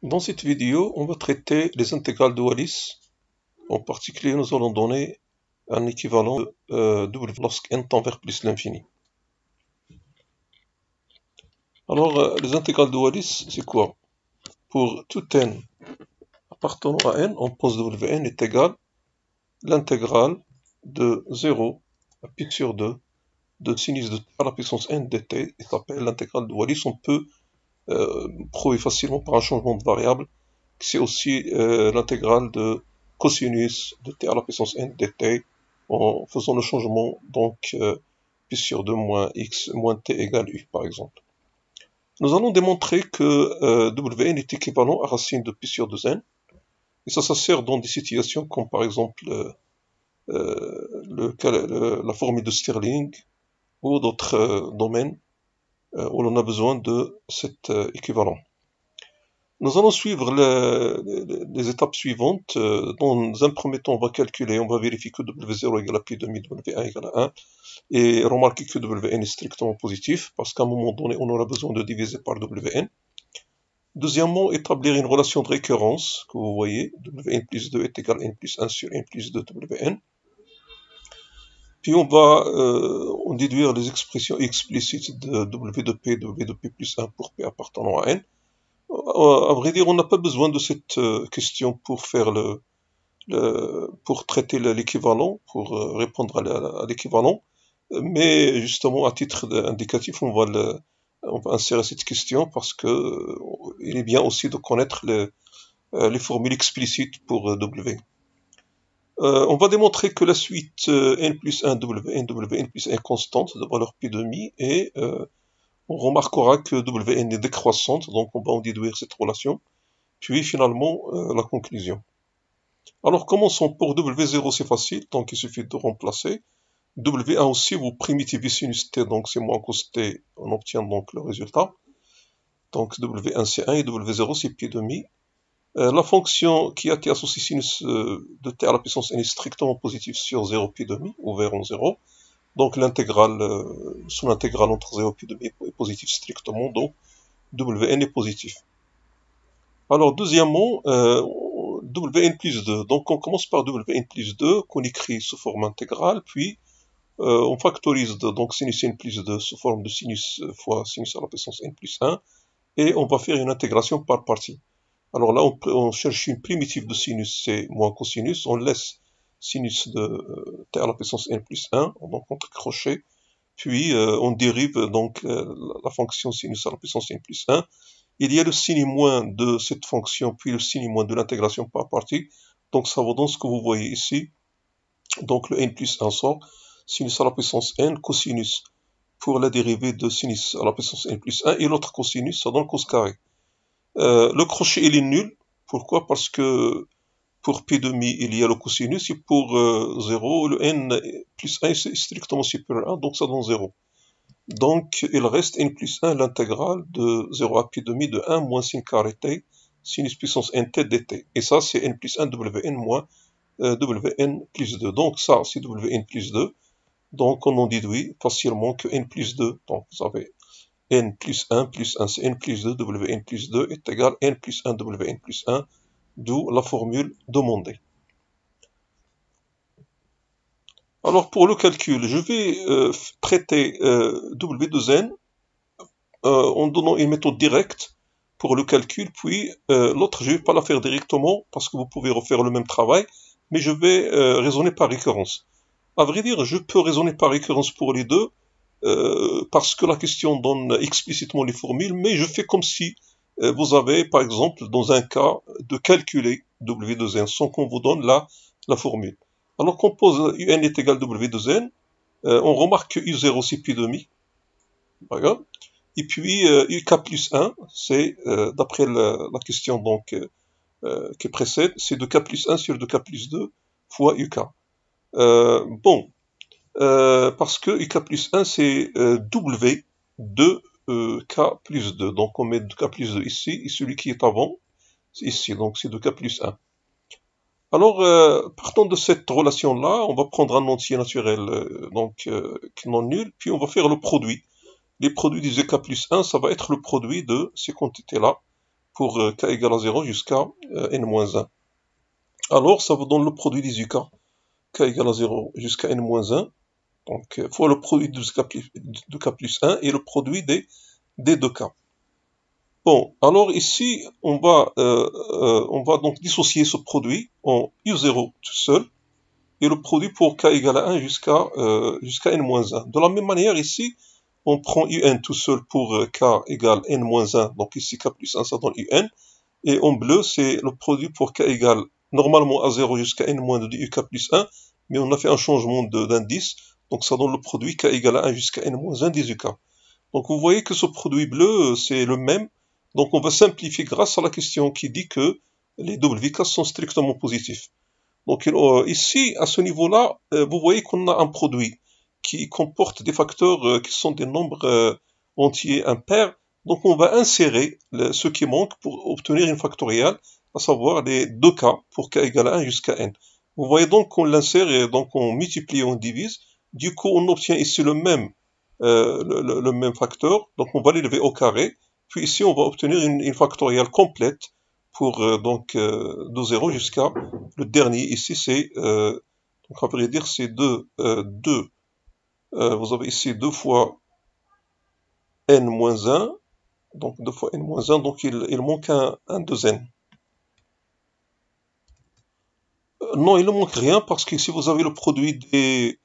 Dans cette vidéo, on va traiter les intégrales de Wallis. En particulier, nous allons donner un équivalent de W lorsque n tend vers plus l'infini. Alors, les intégrales de Wallis, c'est quoi? Pour tout n appartenant à n, on pose Wn est égal l'intégrale de 0 à pi sur 2 de sinus de t à la puissance n dt, et s'appelle l'intégrale de Wallis. On peut prouver facilement par un changement de variable. C'est aussi l'intégrale de cosinus de t à la puissance n dt en faisant le changement donc pi sur 2 moins x moins t égale u par exemple. Nous allons démontrer que Wn est équivalent à racine de pi sur 2n, et ça sert dans des situations comme par exemple la formule de Stirling ou d'autres domaines où l'on a besoin de cet équivalent. Nous allons suivre les étapes suivantes. Dans un premier temps, on va calculer, on va vérifier que W0 égale à pi demi, W1 égale à 1, et remarquer que Wn est strictement positif, parce qu'à un moment donné, on aura besoin de diviser par Wn. Deuxièmement, établir une relation de récurrence, que vous voyez, Wn plus 2 est égal à n plus 1 sur n plus 2 Wn. Puis on va en déduire les expressions explicites de W de P, W de P plus 1 pour P appartenant à n. À vrai dire, on n'a pas besoin de cette question pour faire pour traiter l'équivalent, pour répondre à l'équivalent, mais justement à titre indicatif, on va insérer cette question parce que il est bien aussi de connaître les formules explicites pour W. On va démontrer que la suite n plus 1 Wn plus 1 est constante de valeur pi demi, et on remarquera que Wn est décroissante, donc on va en déduire cette relation, puis finalement la conclusion. Alors commençons. Pour W0 c'est facile, donc il suffit de remplacer. W1 aussi, vous primitivez sinus t, donc c'est moins cos t, on obtient donc le résultat. Donc W1 c'est 1 et W0 c'est pi demi. La fonction qui a été associée sinus de t à la puissance n est strictement positive sur 0 pi demi, ouvert en 0. Donc l'intégrale, son intégrale entre 0 et pi demi est positive strictement, donc Wn est positif. Alors deuxièmement, Wn plus 2. Donc on commence par Wn plus 2, qu'on écrit sous forme intégrale, puis on factorise donc sinus n plus 2 sous forme de sinus fois sinus à la puissance n plus 1, et on va faire une intégration par partie. Alors là, on cherche une primitive de sinus, c'est moins cosinus, on laisse sinus de t à la puissance n plus 1, donc entre crochets, puis on dérive donc la fonction sinus à la puissance n plus 1. Il y a le signe moins de cette fonction, puis le signe moins de l'intégration par partie, donc ça vous donne ce que vous voyez ici. Donc le n plus 1 sort, sinus à la puissance n, cosinus pour la dérivée de sinus à la puissance n plus 1, et l'autre cosinus, ça donne cos carré. Le crochet il est nul. Pourquoi? Parce que pour pi demi il y a le cosinus, et pour 0 le n plus 1 est strictement supérieur à 1, donc ça donne 0. Donc il reste n plus 1 l'intégrale de 0 à pi demi de 1 moins sin carré t sinus puissance nt dt, et ça c'est n plus 1 Wn moins Wn plus 2. Donc ça c'est Wn plus 2, donc on en déduit facilement que n plus 2, donc vous avez n plus 1 c'est n plus 2, Wn plus 2 est égal à n plus 1 Wn plus 1, d'où la formule demandée. Alors pour le calcul, je vais traiter W de n en donnant une méthode directe pour le calcul, puis l'autre je ne vais pas la faire directement parce que vous pouvez refaire le même travail, mais je vais raisonner par récurrence. À vrai dire, je peux raisonner par récurrence pour les deux, parce que la question donne explicitement les formules, mais je fais comme si vous avez, par exemple, dans un cas, de calculer W de n sans qu'on vous donne la formule. Alors qu'on pose UN est égal à W de n, on remarque que U0 c'est pi demi, d'accord. Et puis UK plus 1, c'est, d'après la question donc qui précède, c'est 2K plus 1 sur 2K plus 2 fois UK. Bon, parce que UK plus 1 c'est W de K plus 2. Donc on met 2K plus 2 ici, et celui qui est avant, c'est ici, donc c'est 2K plus 1. Alors, partant de cette relation-là, on va prendre un entier naturel qui est non nul, puis on va faire le produit. Les produits des EK plus 1, ça va être le produit de ces quantités-là, pour k égale à 0 jusqu'à n-1. Alors, ça vous donne le produit des UK, k égale à 0 jusqu'à n-1, donc fois le produit de k plus 1 et le produit des deux cas. Bon, alors ici, on va donc dissocier ce produit en U0 tout seul, et le produit pour k égale à 1 jusqu'à n-1. De la même manière, ici, on prend un tout seul pour k égale n-1, donc ici k plus 1, ça donne un, et en bleu, c'est le produit pour k égale normalement à 0 jusqu'à n-2 de uk plus 1, mais on a fait un changement d'indice, donc ça donne le produit k égale à 1 jusqu'à n-1 des uk. Donc vous voyez que ce produit bleu, c'est le même, donc on va simplifier grâce à la question qui dit que les WK sont strictement positifs. Donc ici, à ce niveau-là, vous voyez qu'on a un produit qui comporte des facteurs qui sont des nombres entiers impairs. Donc on va insérer ce qui manque pour obtenir une factorielle, à savoir les deux cas pour k égale à 1 jusqu'à n. Vous voyez donc qu'on l'insère et donc on multiplie, on divise. Du coup, on obtient ici le même facteur. Donc on va l'élever au carré. Puis ici, on va obtenir une factorielle complète pour de 0 jusqu'à le dernier. Ici, c'est donc à vrai dire, c'est 2. Vous avez ici 2 fois n-1. Donc 2 fois n-1, donc il manque un 2n. Non, il ne manque rien parce que si vous avez le produit des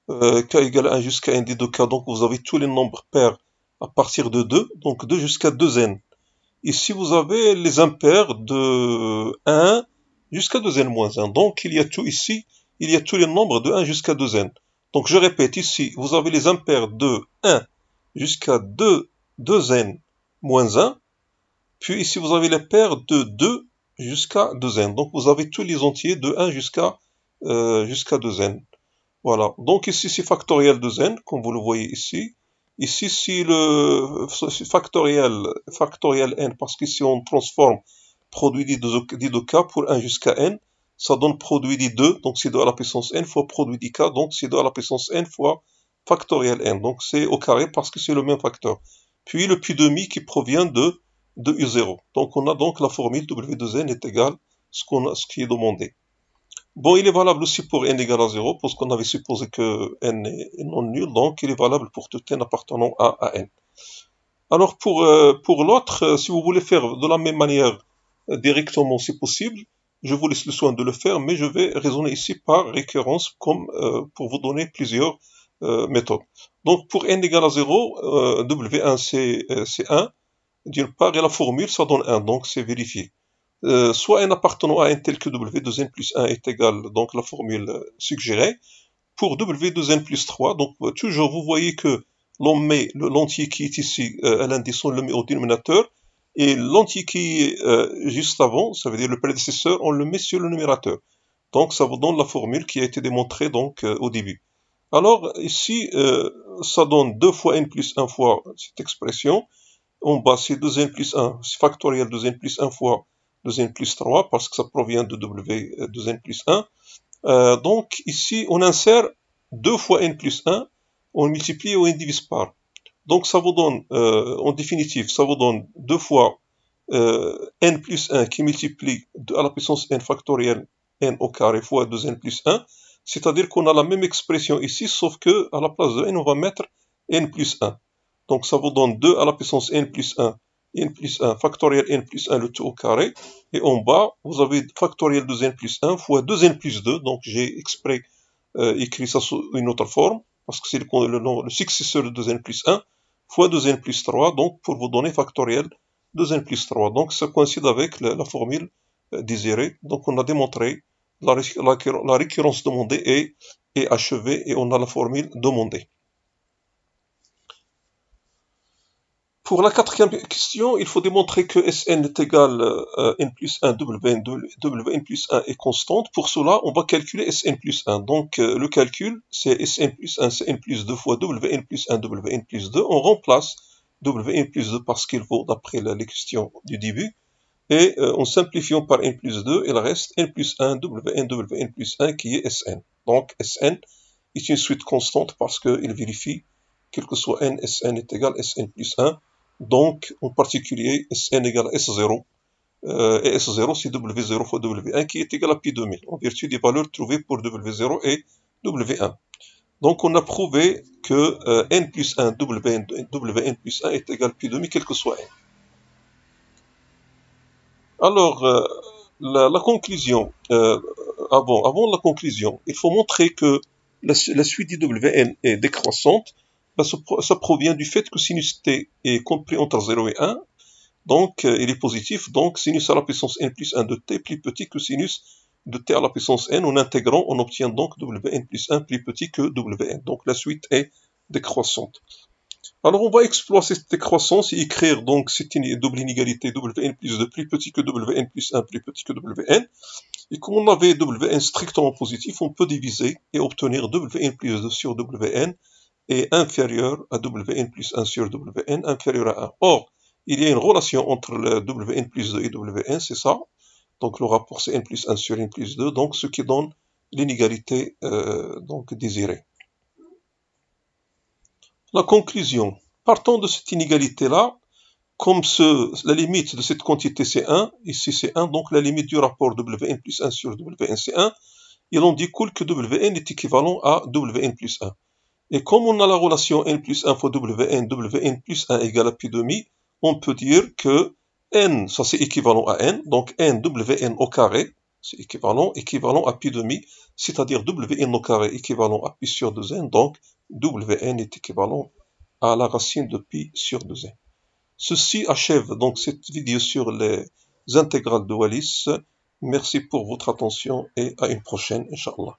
k égale à 1 jusqu'à n des deux cas, donc vous avez tous les nombres pairs à partir de 2, donc 2 jusqu'à 2n. Ici, vous avez les impairs de 1 jusqu'à 2n-1. Donc, il y a tout ici, il y a tous les nombres de 1 jusqu'à 2n. Donc, je répète, ici, vous avez les impairs de 1 jusqu'à 2n-1. Puis ici, vous avez les paires de 2 jusqu'à 2n. Donc, vous avez tous les entiers de 1 jusqu'à 2n. Voilà. Donc, ici, c'est factoriel 2n, comme vous le voyez ici. Ici, c'est le factoriel n, parce qu'ici, on transforme produit des deux k pour 1 jusqu'à n. Ça donne produit des 2, donc c'est 2 à la puissance n fois produit des k, donc c'est 2 à la puissance n fois factoriel n. Donc, c'est au carré parce que c'est le même facteur. Puis, le pi demi qui provient de U0. Donc, on a donc la formule W de n est égale à ce qui est demandé. Bon, il est valable aussi pour n égale à 0, parce qu'on avait supposé que n est non nul, donc il est valable pour tout n appartenant à n. Alors pour l'autre, si vous voulez faire de la même manière directement, c'est possible. Je vous laisse le soin de le faire, mais je vais raisonner ici par récurrence, comme pour vous donner plusieurs méthodes. Donc pour n égale à 0, W1 c'est 1, d'une part, et la formule ça donne 1, donc c'est vérifié. Soit n appartenant à n tel que W de n plus 1 est égal, donc la formule suggérée, pour W de n plus 3, donc toujours vous voyez que l'on met l'entier qui est ici à l'indice, on le met au dénominateur, et l'entier qui est juste avant, ça veut dire le prédécesseur, on le met sur le numérateur. Donc ça vous donne la formule qui a été démontrée donc au début. Alors ici, ça donne 2 fois n plus 1 fois cette expression. En bas, c'est 2n plus 1, c'est factoriel 2n plus 1 fois 2n plus 3, parce que ça provient de W 2n plus 1. Donc ici, on insère 2 fois n plus 1, on multiplie et on divise par. Donc ça vous donne, en définitive, ça vous donne 2 fois n plus 1 qui multiplie à la puissance n factorielle n au carré fois 2n plus 1. C'est-à-dire qu'on a la même expression ici, sauf que à la place de n, on va mettre n plus 1. Donc ça vous donne 2 à la puissance n plus 1 factoriel n plus 1 le tout au carré. Et en bas, vous avez factoriel de n plus 1 fois 2n plus 2. Donc j'ai exprès écrit ça sous une autre forme, parce que c'est le successeur de 2n plus 1 fois 2n plus 3, donc pour vous donner factoriel 2n plus 3. Donc ça coïncide avec la formule désirée. Donc on a démontré la récurrence demandée est achevée et on a la formule demandée. Pour la quatrième question, il faut démontrer que Sn est égal à n plus 1, Wn plus 1 est constante. Pour cela, on va calculer Sn plus 1. Donc, le calcul, c'est Sn plus 1, c'est n plus 2 fois Wn plus 1, Wn plus 2. On remplace Wn plus 2 parce qu'il vaut d'après les questions du début. Et en simplifiant par n plus 2, il reste n plus 1, Wn plus 1 qui est Sn. Donc, Sn est une suite constante parce qu'il vérifie, quel que soit n, Sn est égal à Sn plus 1. Donc, en particulier, Sn égale à S0, et S0 c'est W0 fois W1 qui est égal à pi demi, en vertu des valeurs trouvées pour W0 et W1. Donc on a prouvé que n plus 1 Wn plus 1 est égal à pi demi, quel que soit n. Alors, la conclusion, avant la conclusion, il faut montrer que la suite d'Wn est décroissante. Ça provient du fait que sinus t est compris entre 0 et 1, donc il est positif, donc sinus à la puissance n plus 1 de t plus petit que sinus de t à la puissance n. En intégrant, on obtient donc Wn plus 1 plus petit que Wn. Donc la suite est décroissante. Alors on va exploiter cette décroissance et écrire donc cette double inégalité Wn plus 2 plus petit que Wn plus 1 plus petit que Wn. Et comme on avait Wn strictement positif, on peut diviser et obtenir Wn plus 2 sur Wn est inférieur à Wn plus 1 sur Wn inférieur à 1. Or, il y a une relation entre le Wn plus 2 et Wn, c'est ça. Donc le rapport c'est n plus 1 sur n plus 2, donc ce qui donne l'inégalité donc désirée. La conclusion. Partant de cette inégalité-là, comme la limite de cette quantité c'est 1, ici c'est 1, donc la limite du rapport Wn plus 1 sur Wn c'est 1, il en découle que Wn est équivalent à Wn plus 1. Et comme on a la relation n plus 1 fois Wn plus 1 égale à pi demi, on peut dire que n, ça c'est équivalent à n, donc n Wn au carré, c'est équivalent à pi demi, c'est-à-dire Wn au carré équivalent à pi sur 2n, donc Wn est équivalent à la racine de pi sur 2n. Ceci achève donc cette vidéo sur les intégrales de Wallis. Merci pour votre attention et à une prochaine, Inch'Allah.